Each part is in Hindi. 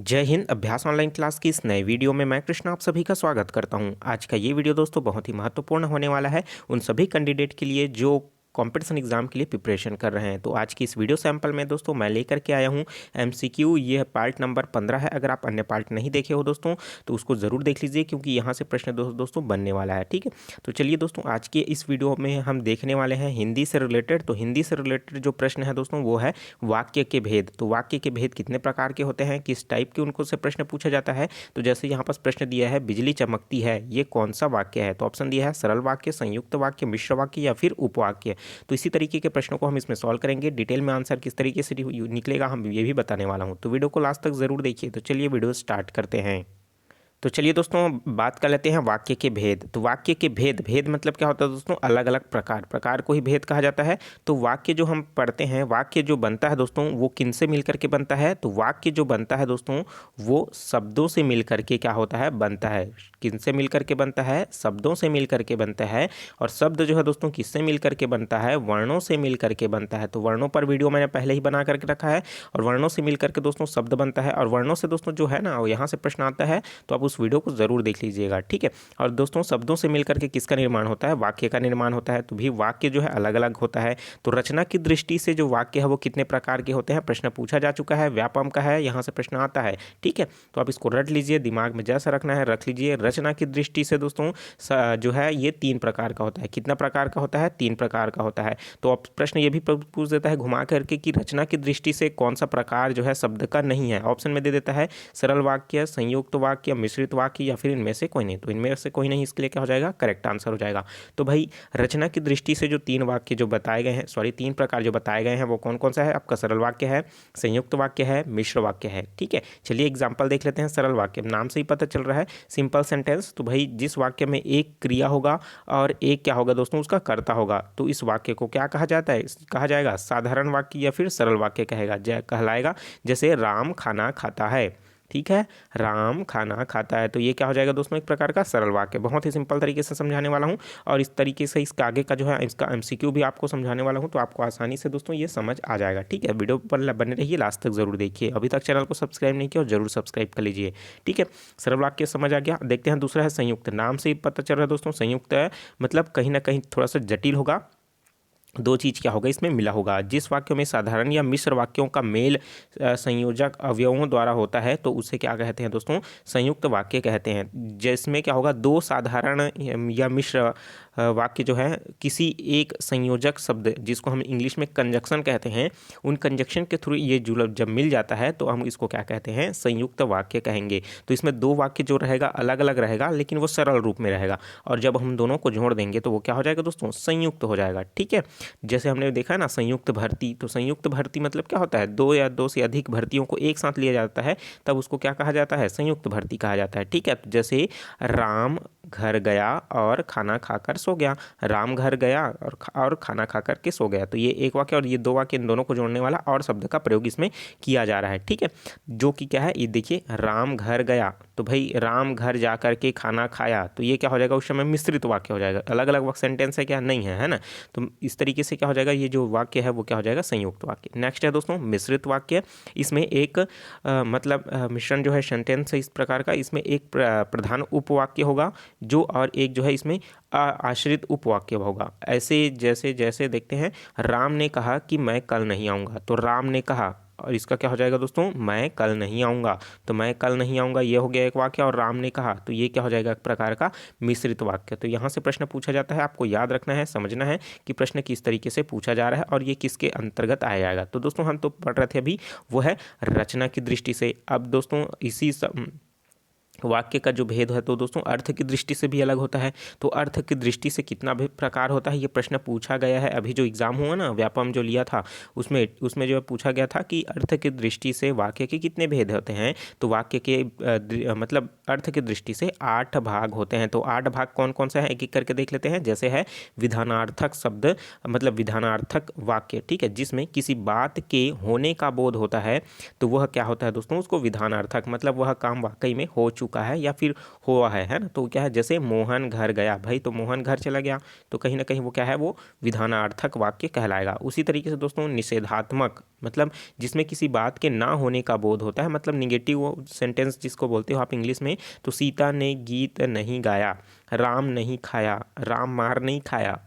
जय हिंद। अभ्यास ऑनलाइन क्लास की इस नए वीडियो में मैं कृष्णा आप सभी का स्वागत करता हूं। आज का ये वीडियो दोस्तों बहुत ही महत्वपूर्ण होने वाला है उन सभी कैंडिडेट के लिए जो कंपटीशन एग्जाम के लिए प्रिपरेशन कर रहे हैं। तो आज की इस वीडियो सैंपल में दोस्तों मैं लेकर के आया हूं एमसीक्यू। ये पार्ट नंबर 15 है। अगर आप अन्य पार्ट नहीं देखे हो दोस्तों तो उसको ज़रूर देख लीजिए, क्योंकि यहाँ से प्रश्न दोस्तों बनने वाला है। ठीक है, तो चलिए दोस्तों आज के इस वीडियो में हम देखने वाले हैं हिंदी से रिलेटेड। तो हिंदी से रिलेटेड जो प्रश्न है दोस्तों वो है वाक्य के भेद। तो वाक्य के भेद कितने प्रकार के होते हैं, किस टाइप के उनको से प्रश्न पूछा जाता है। तो जैसे यहाँ पर प्रश्न दिया है बिजली चमकती है, ये कौन सा वाक्य है। तो ऑप्शन दिया है सरल वाक्य, संयुक्त वाक्य, मिश्र वाक्य या फिर उपवाक्य। तो इसी तरीके के प्रश्नों को हम इसमें सॉल्व करेंगे। डिटेल में आंसर किस तरीके से निकलेगा हम ये भी बताने वाला हूं। तो वीडियो को लास्ट तक जरूर देखिए। तो चलिए वीडियो स्टार्ट करते हैं। तो चलिए दोस्तों बात कर लेते हैं वाक्य के भेद। तो वाक्य के भेद, भेद मतलब क्या होता है दोस्तों, अलग अलग प्रकार, प्रकार को ही भेद कहा जाता है। तो वाक्य जो हम पढ़ते हैं, वाक्य जो बनता है दोस्तों वो किन से मिल करके बनता है। तो वाक्य जो बनता है दोस्तों वो शब्दों से मिल करके क्या होता है, बनता है। किन से मिल करके बनता है, शब्दों से मिल करके बनता है। और शब्द जो है दोस्तों किससे मिल करके बनता है, वर्णों से मिल करके बनता है। तो वर्णों पर वीडियो मैंने पहले ही बना करके रखा है। और वर्णों से मिल करके दोस्तों शब्द बनता है। और वर्णों से दोस्तों जो है ना यहाँ से प्रश्न आता है, तो आप उस वीडियो को जरूर देख लीजिएगा। ठीक है, और दोस्तों शब्दों से मिलकर के किसका निर्माण होता है, वाक्य का निर्माण होता है। तो भी वाक्य जो है अलग अलग होता है। तो रचना की दृष्टि से जो वाक्य है वो कितने प्रकार के होते हैं, प्रश्न पूछा जा चुका है, व्यापम का है, यहाँ से प्रश्न आता है। ठीक है, तो आप इसको रट लीजिए, दिमाग में जैसा रखना है रख लीजिए। रचना की दृष्टि से दोस्तों जो है ये 3 प्रकार का होता है। कितना प्रकार का होता है, 3 प्रकार का होता है। तो अब प्रश्न ये भी पूछ देता है घुमा करके कि रचना की दृष्टि से कौन सा प्रकार जो है शब्द का नहीं है। ऑप्शन में दे देता है सरल वाक्य, संयुक्त वाक्य, मिश्रित वाक्य या फिर इनमें से कोई नहीं। तो इनमें से कोई नहीं, इसके लिए क्या हो जाएगा, करेक्ट आंसर हो जाएगा। तो भाई रचना की दृष्टि से जो 3 वाक्य जो बताए गए हैं, सॉरी 3 प्रकार जो बताए गए हैं वो कौन कौन सा है, आपका सरल वाक्य है, संयुक्त वाक्य है, मिश्र वाक्य है। ठीक है, चलिए एग्जाम्पल देख लेते हैं। सरल वाक्य नाम से ही पता चल रहा है, सिंपल सेंटेंस। तो भाई जिस वाक्य में एक क्रिया होगा और एक क्या होगा दोस्तों, उसका कर्ता होगा, तो इस वाक्य को क्या कहा जाता है, कहा जाएगा साधारण वाक्य या फिर सरल वाक्य कहलाएगा। जैसे राम खाना खाता है। ठीक है, राम खाना खाता है, तो ये क्या हो जाएगा दोस्तों, एक प्रकार का सरल वाक्य। बहुत ही सिंपल तरीके से समझाने वाला हूँ। और इस तरीके से इसका आगे का जो है इसका एमसीक्यू भी आपको समझाने वाला हूँ, तो आपको आसानी से दोस्तों ये समझ आ जाएगा। ठीक है, वीडियो पर बने रहिए, लास्ट तक जरूर देखिए। अभी तक चैनल को सब्सक्राइब नहीं किया और जरूर सब्सक्राइब कर लीजिए। ठीक है, सरल वाक्य समझ आ गया। देखते हैं दूसरा है संयुक्त। नाम से ही पता चल रहा है दोस्तों संयुक्त है, मतलब कहीं ना कहीं थोड़ा सा जटिल होगा। 2 चीज़ क्या होगा इसमें मिला होगा। जिस वाक्यों में साधारण या मिश्र वाक्यों का मेल संयोजक अवयवों द्वारा होता है तो उसे क्या कहते हैं दोस्तों, संयुक्त वाक्य कहते हैं। जिसमें क्या होगा, 2 साधारण या मिश्र वाक्य जो है किसी एक संयोजक शब्द, जिसको हम इंग्लिश में कंजक्शन कहते हैं, उन कंजक्शन के थ्रू ये जब मिल जाता है तो हम इसको क्या कहते हैं, संयुक्त वाक्य कहेंगे। तो इसमें 2 वाक्य जो रहेगा अलग अलग रहेगा, लेकिन वो सरल रूप में रहेगा। और जब हम दोनों को जोड़ देंगे तो वो क्या हो जाएगा दोस्तों, संयुक्त हो जाएगा। ठीक है, जैसे हमने देखा है ना संयुक्त भर्ती। तो संयुक्त भर्ती मतलब क्या होता है, 2 या 2 से अधिक भर्तियों को एक साथ लिया जाता है, तब उसको क्या कहा जाता है, संयुक्त भर्ती कहा जाता है। ठीक है, तो जैसे राम घर गया और खाना खाकर सो गया। राम घर गया और खाना खाकर के सो गया। तो ये एक वाक्य और ये 2 वाक्य, इन दोनों को जोड़ने वाला और शब्द का प्रयोग इसमें किया जा रहा है। ठीक है, जो कि क्या है, ये देखिए राम घर गया, तो भाई राम घर जा कर के खाना खाया, तो ये क्या हो जाएगा, उस समय मिश्रित वाक्य हो जाएगा। अलग अलग सेंटेंस है क्या, नहीं है, है ना। तो इस तरीके से क्या हो जाएगा, ये जो वाक्य है वो क्या हो जाएगा, संयुक्त वाक्य। नेक्स्ट है दोस्तों मिश्रित वाक्य। इसमें एक मतलब मिश्रण जो है सेंटेंस है इस प्रकार का। इसमें एक प्रधान उपवाक्य होगा जो, और एक जो है इसमें आश्रित उपवाक्य होगा। ऐसे जैसे जैसे देखते हैं, राम ने कहा कि मैं कल नहीं आऊँगा, तो राम ने कहा, और इसका क्या हो जाएगा दोस्तों, मैं कल नहीं आऊँगा। तो मैं कल नहीं आऊँगा ये हो गया एक वाक्य, और राम ने कहा, तो ये क्या हो जाएगा, एक प्रकार का मिश्रित वाक्य। तो यहाँ से प्रश्न पूछा जाता है, आपको याद रखना है, समझना है कि प्रश्न किस तरीके से पूछा जा रहा है और ये किसके अंतर्गत आया जाएगा। तो दोस्तों हम तो पढ़ रहे थे अभी, वो है रचना की दृष्टि से। अब दोस्तों इसी वाक्य का जो भेद है तो दोस्तों अर्थ की दृष्टि से भी अलग होता है। तो अर्थ की दृष्टि से कितना भी प्रकार होता है, ये प्रश्न पूछा गया है। अभी जो एग्जाम हुआ ना, व्यापम जो लिया था, उसमें जो पूछा गया था कि अर्थ की दृष्टि से वाक्य के कितने भेद होते हैं। तो वाक्य के मतलब अर्थ की दृष्टि से 8 भाग होते हैं। तो 8 भाग कौन कौन से हैं, एक एक करके देख लेते हैं। जैसे है विधानार्थक शब्द, मतलब विधानार्थक वाक्य, ठीक है, जिसमें किसी बात के होने का बोध होता है, तो वह क्या होता है दोस्तों, उसको विधानार्थक, मतलब वह काम वाकई में हो चुका है या फिर हुआ है ना। तो क्या है, जैसे मोहन घर गया, भाई तो मोहन घर चला गया, तो कहीं ना कहीं वो क्या है, वो विधानार्थक वाक्य कहलाएगा। उसी तरीके से दोस्तों निषेधात्मक, मतलब जिसमें किसी बात के ना होने का बोध होता है, मतलब निगेटिव सेंटेंस जिसको बोलते हो आप इंग्लिश में, तो सीता ने गीत नहीं गाया, राम नहीं खाया, राम मार नहीं खाया,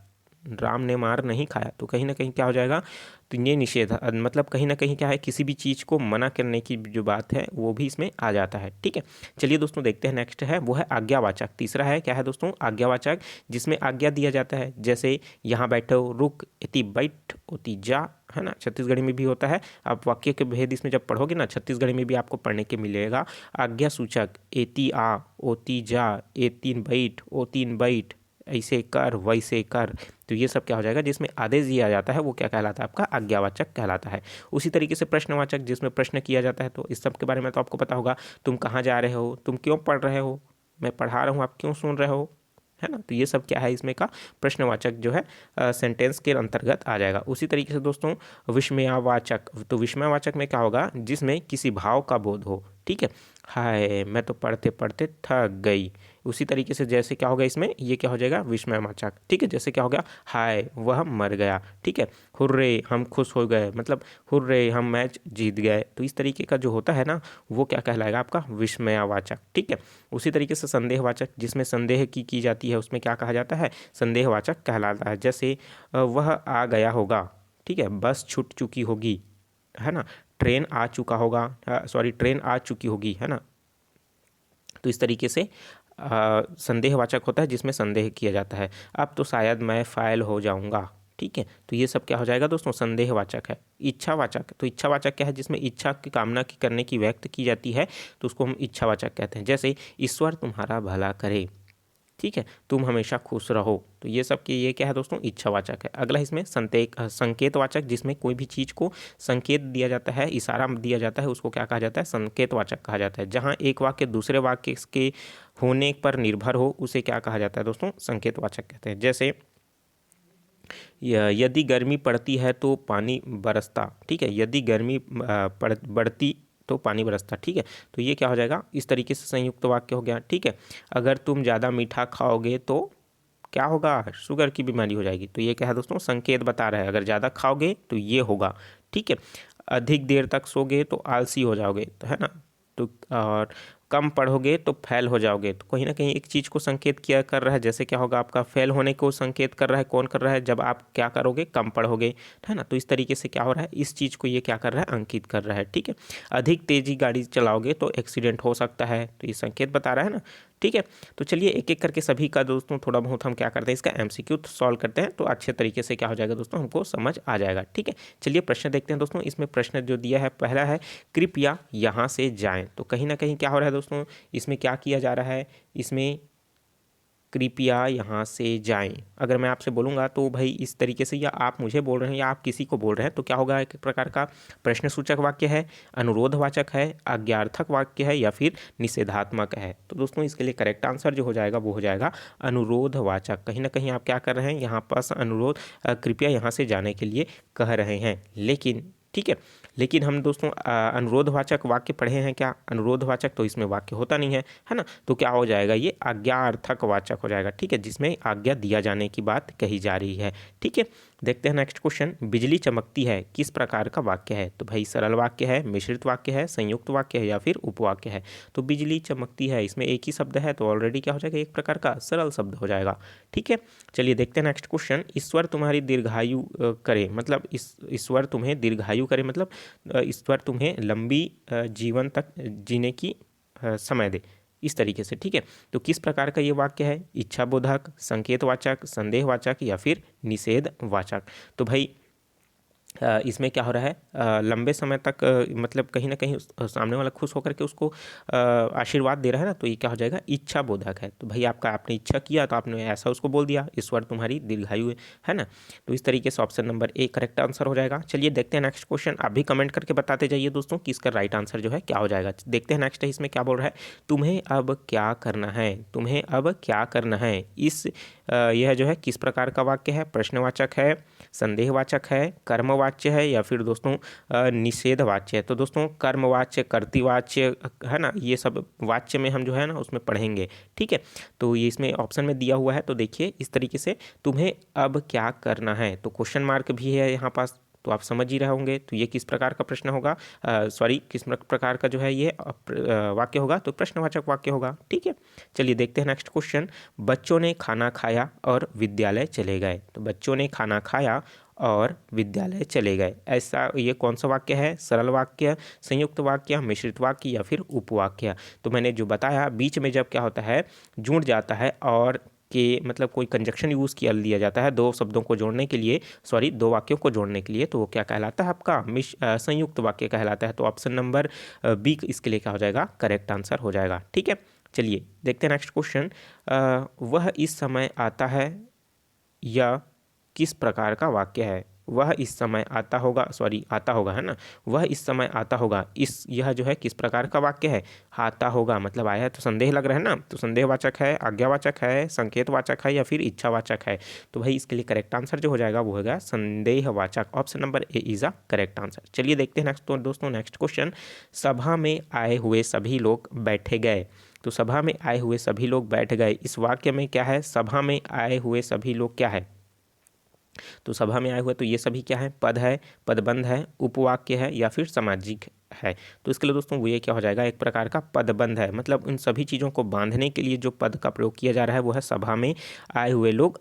राम ने मार नहीं खाया, तो कहीं ना कहीं क्या हो जाएगा, तो ये निषेध, मतलब कहीं ना कहीं क्या है, किसी भी चीज़ को मना करने की जो बात है वो भी इसमें आ जाता है। ठीक है, चलिए दोस्तों देखते हैं नेक्स्ट है, वो है आज्ञावाचक। तीसरा है क्या है दोस्तों, आज्ञावाचक, जिसमें आज्ञा दिया जाता है। जैसे यहाँ बैठो, रुक, इति बैठ, ओती जा, है ना, छत्तीसगढ़ी में भी होता है। आप वाक्य के भेद इसमें जब पढ़ोगे ना, छत्तीसगढ़ी में भी आपको पढ़ने के मिलेगा। आज्ञा सूचक, एती आ, ओती जा, एतीन बैठ, ओतीन बैठ, ऐसे कर, वैसे कर, तो ये सब क्या हो जाएगा, जिसमें आदेश दिया जाता है वो क्या कहलाता है, आपका आज्ञावाचक कहलाता है। उसी तरीके से प्रश्नवाचक, जिसमें प्रश्न किया जाता है, तो इस सब के बारे में तो आपको पता होगा। तुम कहाँ जा रहे हो, तुम क्यों पढ़ रहे हो, मैं पढ़ा रहा हूँ, आप क्यों सुन रहे हो, है ना। तो ये सब क्या है, इसमें का प्रश्नवाचक जो है सेंटेंस के अंतर्गत आ जाएगा। उसी तरीके से दोस्तों विस्मयावाचक, तो विस्मयावाचक में क्या होगा, जिसमें किसी भाव का बोध हो। ठीक है, हाय मैं तो पढ़ते पढ़ते थक गई। उसी तरीके से जैसे क्या होगा, इसमें ये क्या हो जाएगा, विस्मयवाचक। ठीक है, जैसे क्या हो गया, हाय वह मर गया। ठीक है, हुर्रे हम खुश हो गए, मतलब हुर्रे हम मैच जीत गए। तो इस तरीके का जो होता है ना, वो क्या कहलाएगा, आपका विस्मयावाचक। ठीक है, उसी तरीके से संदेहवाचक, जिसमें संदेह की जाती है, उसमें क्या कहा जाता है, संदेहवाचक कहलाता है। जैसे वह आ गया होगा, ठीक है, बस छूट चुकी होगी, है ना, ट्रेन आ चुका होगा, सॉरी ट्रेन आ चुकी होगी, है ना। तो इस तरीके से संदेहवाचक होता है, जिसमें संदेह किया जाता है। अब तो शायद मैं फाइल हो जाऊंगा। ठीक है, तो ये सब क्या हो जाएगा दोस्तों, संदेहवाचक है। इच्छावाचक, तो इच्छावाचक क्या है, जिसमें इच्छा की कामना की करने की व्यक्त की जाती है, तो उसको हम इच्छावाचक कहते हैं। जैसे ईश्वर तुम्हारा भला करे, ठीक है, तुम हमेशा खुश रहो। तो ये सब के ये क्या है दोस्तों, इच्छावाचक है। अगला इसमें संकेतवाचक, जिसमें कोई भी चीज़ को संकेत दिया जाता है, इशारा दिया जाता है, उसको क्या कहा जाता है, संकेतवाचक कहा जाता है। जहाँ एक वाक्य दूसरे वाक्य के होने पर निर्भर हो, उसे क्या कहा जाता है दोस्तों, संकेतवाचक कहते हैं। जैसे यदि गर्मी पड़ती है तो पानी बरसता। ठीक है, यदि गर्मी बढ़ती तो पानी बरसता। ठीक है, तो ये क्या हो जाएगा, इस तरीके से संयुक्त वाक्य हो गया। ठीक है, अगर तुम ज़्यादा मीठा खाओगे तो क्या होगा, शुगर की बीमारी हो जाएगी। तो ये क्या है दोस्तों, संकेत बता रहा है, अगर ज़्यादा खाओगे तो ये होगा। ठीक है, अधिक देर तक सोगे तो आलसी हो जाओगे, तो है ना। तो और कम पढ़ोगे तो फेल हो जाओगे, तो कहीं ना कहीं एक चीज़ को संकेत किया कर रहा है। जैसे क्या होगा, आपका फेल होने को संकेत कर रहा है, कौन कर रहा है, जब आप क्या करोगे, कम पढ़ोगे, है ना। तो इस तरीके से क्या हो रहा है, इस चीज़ को ये क्या कर रहा है, अंकित कर रहा है। ठीक है, अधिक तेजी गाड़ी चलाओगे तो एक्सीडेंट हो सकता है, तो ये संकेत बता रहा है ना। ठीक है, तो चलिए एक एक करके सभी का दोस्तों थोड़ा बहुत हम क्या करते हैं, इसका एमसीक्यू सॉल्व करते हैं, तो अच्छे तरीके से क्या हो जाएगा दोस्तों, हमको समझ आ जाएगा। ठीक है, चलिए प्रश्न देखते हैं दोस्तों। इसमें प्रश्न जो दिया है, पहला है कृपया यहाँ से जाएं। तो कहीं ना कहीं क्या हो रहा है दोस्तों, इसमें क्या किया जा रहा है, इसमें कृपया यहाँ से जाएं। अगर मैं आपसे बोलूँगा तो भाई इस तरीके से, या आप मुझे बोल रहे हैं या आप किसी को बोल रहे हैं, तो क्या होगा, एक प्रकार का प्रश्नसूचक वाक्य है, अनुरोधवाचक है, आज्ञार्थक वाक्य है, या फिर निषेधात्मक है। तो दोस्तों इसके लिए करेक्ट आंसर जो हो जाएगा वो हो जाएगा अनुरोधवाचक। कहीं ना कहीं आप क्या कर रहे हैं, यहाँ पास अनुरोध, कृपया यहाँ से जाने के लिए कह रहे हैं। लेकिन ठीक है, लेकिन हम दोस्तों अनुरोधवाचक वाक्य पढ़े हैं क्या, अनुरोधवाचक तो इसमें वाक्य होता नहीं है ना। तो क्या हो जाएगा, ये आज्ञार्थक वाचक हो जाएगा। ठीक है, जिसमें आज्ञा दिया जाने की बात कही जा रही है। ठीक है, देखते हैं नेक्स्ट क्वेश्चन, बिजली चमकती है किस प्रकार का वाक्य है। तो भाई सरल वाक्य है, मिश्रित वाक्य है, संयुक्त वाक्य है, या फिर उपवाक्य है। तो बिजली चमकती है, इसमें एक ही शब्द है, तो ऑलरेडी क्या हो जाएगा, एक प्रकार का सरल शब्द हो जाएगा। ठीक है, चलिए देखते हैं नेक्स्ट क्वेश्चन, ईश्वर तुम्हारी दीर्घायु करे, मतलब ईश्वर तुम्हें दीर्घायु करे, मतलब ईश्वर तुम्हें लंबी जीवन तक जीने की समय दे, इस तरीके से। ठीक है, तो किस प्रकार का ये वाक्य है, इच्छाबोधक, संकेतवाचक, संदेहवाचक, या फिर निषेधवाचक। तो भाई इसमें क्या हो रहा है, लंबे समय तक मतलब कहीं ना कहीं सामने वाला खुश होकर के उसको आशीर्वाद दे रहा है ना, तो ये क्या हो जाएगा, इच्छा बोधक है। तो भाई आपने इच्छा किया तो आपने ऐसा उसको बोल दिया, ईश्वर तुम्हारी दीर्घायु है ना। तो इस तरीके से option number A correct answer हो जाएगा। चलिए देखते हैं नेक्स्ट क्वेश्चन। आप भी कमेंट करके बताते जाइए दोस्तों कि इसका राइट आंसर जो है क्या हो जाएगा। देखते हैं नेक्स्ट है, इसमें क्या बोल रहा है, तुम्हें अब क्या करना है, तुम्हें अब क्या करना है। यह जो है किस प्रकार का वाक्य है, प्रश्नवाचक है, संदेहवाचक है, कर्मवाच्य है या फिर दोस्तों निषेधवाच्य है। तो दोस्तों कर्मवाच्य, कर्तृवाच्य है ना, ये सब वाच्य में हम जो है ना उसमें पढ़ेंगे, ठीक है। तो ये इसमें ऑप्शन में दिया हुआ है, तो देखिए इस तरीके से तुम्हें अब क्या करना है, तो क्वेश्चन मार्क भी है यहाँ पास, तो आप समझ ही रहे होंगे। तो ये किस प्रकार का प्रश्न होगा, सॉरी किस प्रकार का जो है ये वाक्य होगा, तो प्रश्नवाचक वाक्य होगा, ठीक है। चलिए देखते हैं नेक्स्ट क्वेश्चन। बच्चों ने खाना खाया और विद्यालय चले गए। तो बच्चों ने खाना खाया और विद्यालय चले गए, ऐसा ये कौन सा वाक्य है, सरल वाक्य, संयुक्त वाक्य, मिश्रित वाक्य या फिर उपवाक्य। तो मैंने जो बताया, बीच में जब क्या होता है, जुड़ जाता है और कि मतलब कोई कंजक्शन यूज़ किया लिया जाता है दो शब्दों को जोड़ने के लिए, सॉरी दो वाक्यों को जोड़ने के लिए, तो वो क्या कहलाता है आपका संयुक्त वाक्य कहलाता है। तो ऑप्शन नंबर बी इसके लिए क्या हो जाएगा, करेक्ट आंसर हो जाएगा, ठीक है। चलिए देखते हैं नेक्स्ट क्वेश्चन। वह इस समय आता है, या किस प्रकार का वाक्य है, वह इस समय आता होगा, सॉरी आता होगा है ना, वह इस समय आता होगा, यह जो है किस प्रकार का वाक्य है, आता होगा मतलब आया है तो संदेह लग रहा है ना, तो संदेहवाचक है, आज्ञावाचक है, संकेतवाचक है या फिर इच्छावाचक है। तो भाई इसके लिए करेक्ट आंसर जो हो जाएगा वो होगा संदेहवाचक, option number A is a correct answer. चलिए देखते हैं नेक्स्ट, तो दोस्तों नेक्स्ट क्वेश्चन। सभा में आए हुए सभी लोग बैठे गए। तो सभा में आए हुए सभी लोग बैठ गए, इस वाक्य में क्या है, सभा में आए हुए सभी लोग क्या है, तो सभा में आए हुए, तो ये सभी क्या है, पद है, पदबंध है, उपवाक्य है या फिर सामाजिक है। तो इसके लिए दोस्तों वो ये क्या हो जाएगा, एक प्रकार का पदबंध है, मतलब उन सभी चीज़ों को बांधने के लिए जो पद का प्रयोग किया जा रहा है वो है सभा में आए हुए लोग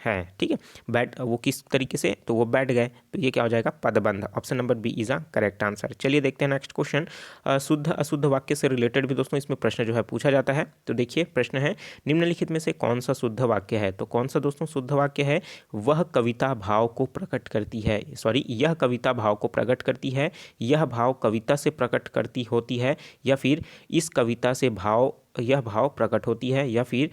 हैं, ठीक है। बैठ वो किस तरीके से, तो वो बैठ गए, तो ये क्या हो जाएगा, पदबंध, option number B is a correct answer. चलिए देखते हैं नेक्स्ट क्वेश्चन। शुद्ध अशुद्ध वाक्य से रिलेटेड भी दोस्तों इसमें प्रश्न जो है पूछा जाता है। तो देखिए प्रश्न है, निम्नलिखित में से कौन सा शुद्ध वाक्य है। तो कौन सा दोस्तों शुद्ध वाक्य है, वह कविता भाव को प्रकट करती है, सॉरी यह कविता भाव को प्रकट करती है, यह भाव कविता से प्रकट करती होती है, या फिर इस कविता से यह भाव प्रकट होती है, या फिर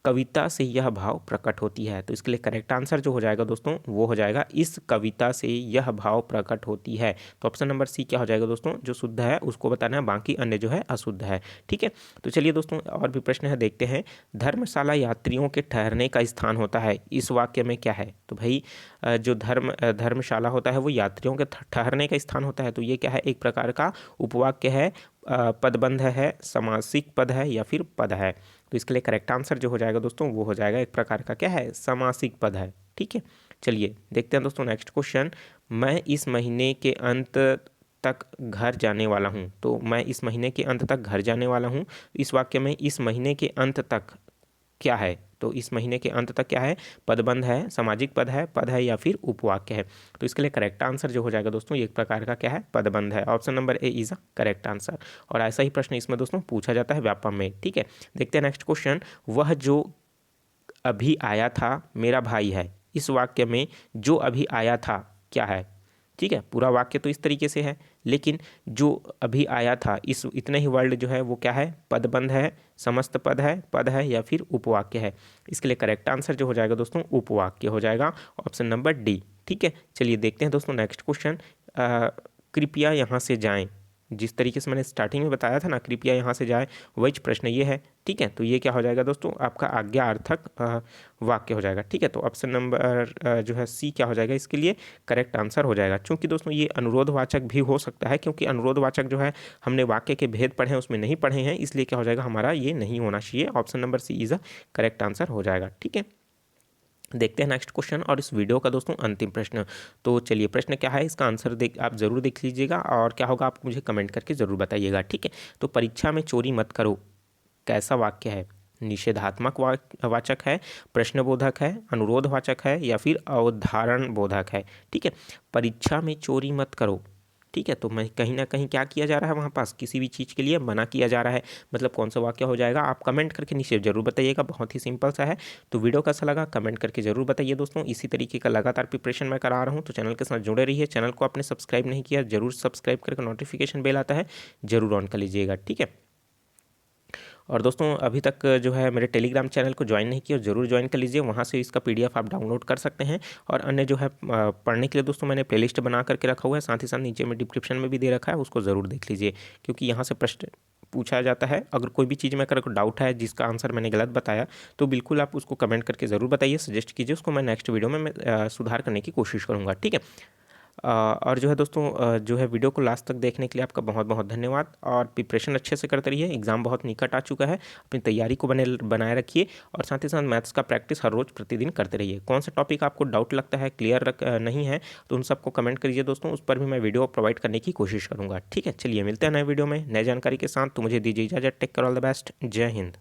कविता से यह भाव प्रकट होती है। तो इसके लिए करेक्ट आंसर जो हो जाएगा दोस्तों वो हो जाएगा, इस कविता से यह भाव प्रकट होती है। तो ऑप्शन नंबर सी क्या हो जाएगा दोस्तों, जो शुद्ध है उसको बताना है, बाकी अन्य जो है अशुद्ध है, ठीक है। तो चलिए दोस्तों और भी प्रश्न है, देखते हैं। धर्मशाला यात्रियों के ठहरने का स्थान होता है, इस वाक्य में क्या है। तो भाई जो धर्मशाला होता है वो यात्रियों के ठहरने का स्थान होता है, तो ये क्या है, एक प्रकार का उपवाक्य है, पदबंध है, समासिक पद है या फिर पद है। तो इसके लिए करेक्ट आंसर जो हो जाएगा दोस्तों वो हो जाएगा, एक प्रकार का क्या है, समासिक पद है, ठीक है। चलिए देखते हैं दोस्तों नेक्स्ट क्वेश्चन। मैं इस महीने के अंत तक घर जाने वाला हूँ। तो मैं इस महीने के अंत तक घर जाने वाला हूँ, इस वाक्य में इस महीने के अंत तक क्या है, तो इस महीने के अंत तक क्या है, पदबंध है, सामाजिक पद है या फिर उपवाक्य है। तो इसके लिए करेक्ट आंसर जो हो जाएगा दोस्तों, ये एक प्रकार का क्या है, पदबंध है, option number A is a correct answer. और ऐसा ही प्रश्न इसमें दोस्तों पूछा जाता है व्यापम में, ठीक है। देखते हैं नेक्स्ट क्वेश्चन। वह जो अभी आया था मेरा भाई है, इस वाक्य में जो अभी आया था क्या है, ठीक है। पूरा वाक्य तो इस तरीके से है, लेकिन जो अभी आया था, इस इतने ही वर्ड जो है वो क्या है, पदबंध है, समस्त पद है या फिर उपवाक्य है। इसके लिए करेक्ट आंसर जो हो जाएगा दोस्तों उपवाक्य हो जाएगा, ऑप्शन नंबर डी, ठीक है। चलिए देखते हैं दोस्तों नेक्स्ट क्वेश्चन। कृपया यहाँ से जाएं, जिस तरीके से मैंने स्टार्टिंग में बताया था ना, कृपया यहाँ से जाए, वही प्रश्न ये है, ठीक है। तो ये क्या हो जाएगा दोस्तों, आपका आज्ञार्थक वाक्य हो जाएगा, ठीक है। तो ऑप्शन नंबर जो है सी क्या हो जाएगा, इसके लिए करेक्ट आंसर हो जाएगा। क्योंकि दोस्तों ये अनुरोधवाचक भी हो सकता है, क्योंकि अनुरोधवाचक जो है हमने वाक्य के भेद पढ़े हैं उसमें नहीं पढ़े हैं, इसलिए क्या हो जाएगा, हमारा ये नहीं होना चाहिए, option number C is a correct answer हो जाएगा, ठीक है। देखते हैं नेक्स्ट क्वेश्चन और इस वीडियो का दोस्तों अंतिम प्रश्न। तो चलिए प्रश्न क्या है, इसका आंसर आप जरूर देख लीजिएगा और क्या होगा आप मुझे कमेंट करके ज़रूर बताइएगा, ठीक है। तो परीक्षा में चोरी मत करो कैसा वाक्य है, निषेधात्मक वाचक है, प्रश्नबोधक है, अनुरोधवाचक है या फिर अवधारण बोधक है, ठीक है। परीक्षा में चोरी मत करो, ठीक है। तो मैं कहीं ना कहीं क्या किया जा रहा है वहाँ पास, किसी भी चीज़ के लिए मना किया जा रहा है, मतलब कौन सा वाक्य हो जाएगा आप कमेंट करके नीचे जरूर बताइएगा। बहुत ही सिंपल सा है। तो वीडियो कैसा लगा कमेंट करके जरूर बताइए दोस्तों। इसी तरीके का लगातार प्रिपरेशन मैं करा रहा हूँ, तो चैनल के साथ जुड़े रहिए। चैनल को आपने सब्सक्राइब नहीं किया जरूर सब्सक्राइब करके नोटिफिकेशन बेल आता है जरूर ऑन कर लीजिएगा, ठीक है। और दोस्तों अभी तक जो है मेरे टेलीग्राम चैनल को ज्वाइन नहीं किया, ज़रूर ज्वाइन कर लीजिए। वहाँ से इसका PDF आप डाउनलोड कर सकते हैं। और अन्य जो है पढ़ने के लिए दोस्तों मैंने प्लेलिस्ट बना करके रखा हुआ है, साथ ही साथ नीचे में डिस्क्रिप्शन में भी दे रखा है, उसको ज़रूर देख लीजिए। क्योंकि यहाँ से प्रश्न पूछा जाता है। अगर कोई भी चीज़ में अगर डाउट है जिसका आंसर मैंने गलत बताया तो बिल्कुल आप उसको कमेंट करके ज़रूर बताइए, सजेस्ट कीजिए, उसको मैं नेक्स्ट वीडियो में मैं सुधार करने की कोशिश करूँगा, ठीक है। और जो है दोस्तों जो है वीडियो को लास्ट तक देखने के लिए आपका बहुत बहुत धन्यवाद। और प्रिपरेशन अच्छे से करते रहिए, एग्ज़ाम बहुत निकट आ चुका है, अपनी तैयारी को बनाए रखिए। और साथ ही साथ मैथ्स का प्रैक्टिस हर रोज़ प्रतिदिन करते रहिए। कौन सा टॉपिक आपको डाउट लगता है, क्लियर नहीं है, तो उन सबको कमेंट करिए दोस्तों, उस पर भी मैं वीडियो प्रोवाइड करने की कोशिश करूँगा, ठीक है। चलिए मिलते हैं नए वीडियो में नए जानकारी के साथ। तो मुझे दीजिए इजाज़त। Take care, all the best, जय हिंद।